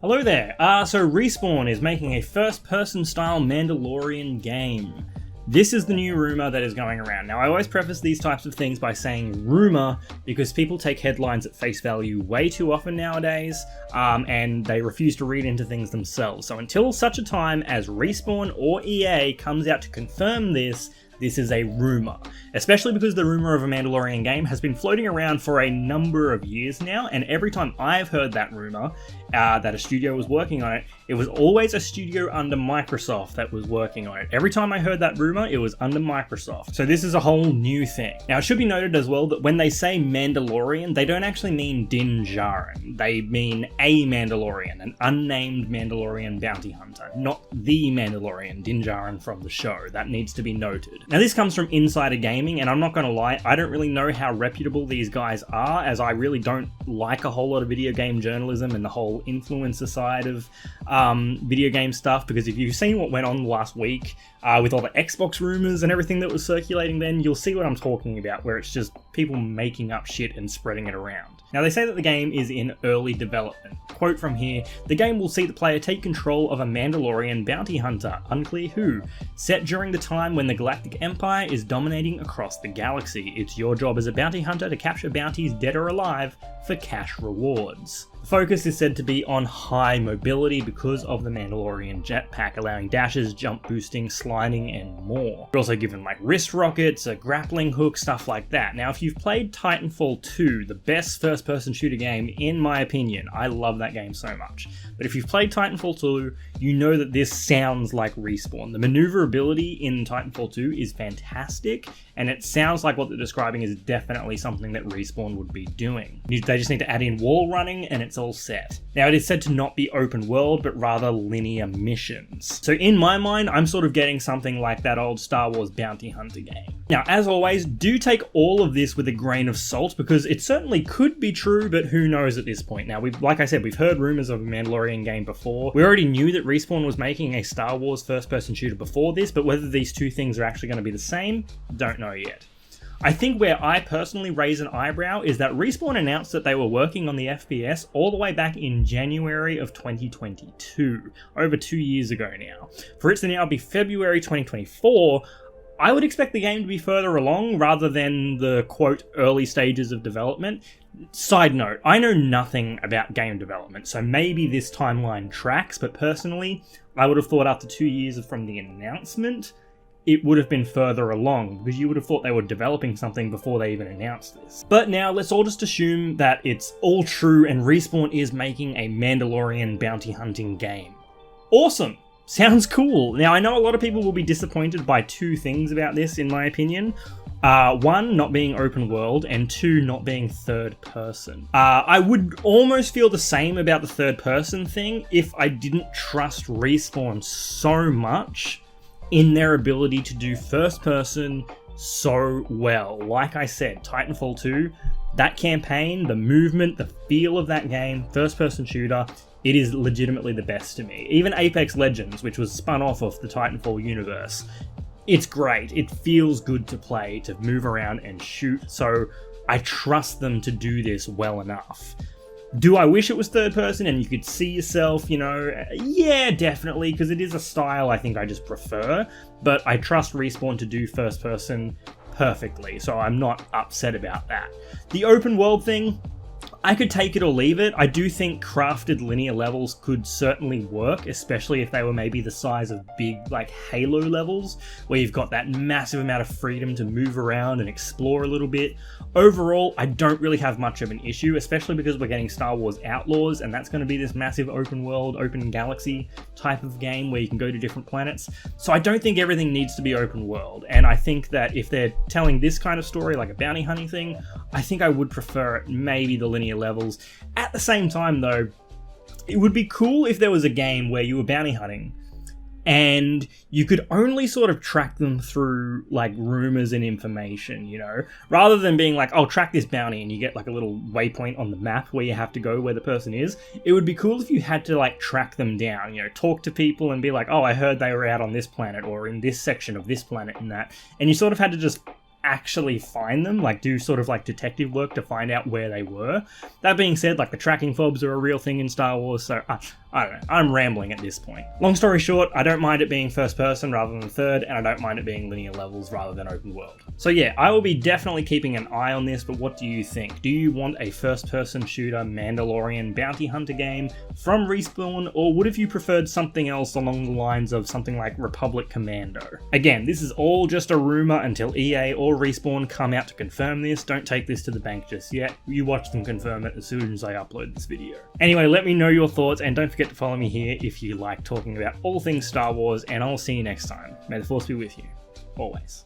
Hello there. So Respawn is making a first-person style Mandalorian game. This is the new rumour that is going around. Now, I always preface these types of things by saying rumour because people take headlines at face value way too often nowadays, and they refuse to read into things themselves. So until such a time as Respawn or EA comes out to confirm this is a rumour. Especially because the rumour of a Mandalorian game has been floating around for a number of years now, and every time I've heard that rumour, that a studio was working on it, it was always a studio under Microsoft that was working on it. Every time I heard that rumour, it was under Microsoft. So this is a whole new thing. Now, it should be noted as well that when they say Mandalorian, they don't actually mean Din Djarin. They mean a Mandalorian, an unnamed Mandalorian bounty hunter, not the Mandalorian, Din Djarin from the show. That needs to be noted. Now, this comes from Insider Gaming, and I'm not going to lie, I don't really know how reputable these guys are, as I really don't like a whole lot of video game journalism and the whole influencer side of video game stuff, because if you've seen what went on last week with all the Xbox rumors and everything that was circulating then, you'll see what I'm talking about, where it's just people making up shit and spreading it around. Now, they say that the game is in early development. Quote from here, "The game will see the player take control of a Mandalorian bounty hunter, unclear who, set during the time when the Galactic Empire is dominating across the galaxy. It's your job as a bounty hunter to capture bounties dead or alive for cash rewards." The focus is said to be on high mobility because of the Mandalorian jetpack, allowing dashes, jump boosting, sliding, and more. You're also given like wrist rockets, a grappling hook, stuff like that. Now, if you've played Titanfall 2, the best first-person shooter game in my opinion, I love that game so much, but if you've played Titanfall 2, you know that this sounds like Respawn. The maneuverability in Titanfall 2 is fantastic, and it sounds like what they're describing is definitely something that Respawn would be doing. They just need to add in wall running and it's all set. Now, it is said to not be open world, but rather linear missions. So in my mind, I'm sort of getting something like that old Star Wars bounty hunter game. Now, as always, do take all of this with a grain of salt, because it certainly could be true, but who knows at this point. Now, like I said, we've heard rumors of a Mandalorian game before. We already knew that Respawn was making a Star Wars first-person shooter before this, but whether these two things are actually going to be the same, don't know yet. I think where I personally raise an eyebrow is that Respawn announced that they were working on the FPS all the way back in January of 2022, over 2 years ago now. For it to now be February 2024, I would expect the game to be further along rather than the, quote, early stages of development. Side note, I know nothing about game development, so maybe this timeline tracks, but personally, I would have thought after 2 years from the announcement, it would have been further along, because you would have thought they were developing something before they even announced this. But now, let's all just assume that it's all true and Respawn is making a Mandalorian bounty hunting game. Awesome! Sounds cool. Now, I know a lot of people will be disappointed by two things about this, in my opinion. One, not being open world, and two, not being third person. I would almost feel the same about the third person thing if I didn't trust Respawn so much in their ability to do first person so well. Like I said, Titanfall 2, that campaign, the movement, the feel of that game, first person shooter, it is legitimately the best to me. Even Apex Legends, which was spun off of the Titanfall universe, it's great. It feels good to play, to move around and shoot, so I trust them to do this well enough. Do I wish it was third person and you could see yourself, you know? Yeah, definitely, because it is a style I think I just prefer, but I trust Respawn to do first person perfectly, so I'm not upset about that. The open world thing, I could take it or leave it. I do think crafted linear levels could certainly work, especially if they were maybe the size of big, like, Halo levels, where you've got that massive amount of freedom to move around and explore a little bit. Overall, I don't really have much of an issue, especially because we're getting Star Wars Outlaws, and that's going to be this massive open world, open galaxy type of game where you can go to different planets. So I don't think everything needs to be open world, and I think that if they're telling this kind of story, like a bounty hunting thing, I think I would prefer maybe the linear levels. At the same time though, it would be cool if there was a game where you were bounty hunting and you could only sort of track them through like rumors and information, you know, rather than being like, oh, track this bounty and you get like a little waypoint on the map where you have to go where the person is. It would be cool if you had to like track them down, you know, talk to people and be like, oh, I heard they were out on this planet or in this section of this planet and that, and you sort of had to just actually find them, like do sort of like detective work to find out where they were. That being said, like the tracking fobs are a real thing in Star Wars, so I don't know, I'm rambling at this point. Long story short, I don't mind it being first person rather than third, and I don't mind it being linear levels rather than open world. So yeah, I will be definitely keeping an eye on this, but what do you think? Do you want a first person shooter Mandalorian bounty hunter game from Respawn, or would have you preferred something else along the lines of something like Republic Commando? Again, this is all just a rumor until EA or Respawn come out to confirm this. Don't take this to the bank just yet. You watch them confirm it as soon as I upload this video. Anyway, let me know your thoughts, and don't forget to follow me here if you like talking about all things Star Wars, and I'll see you next time. May the Force be with you, always.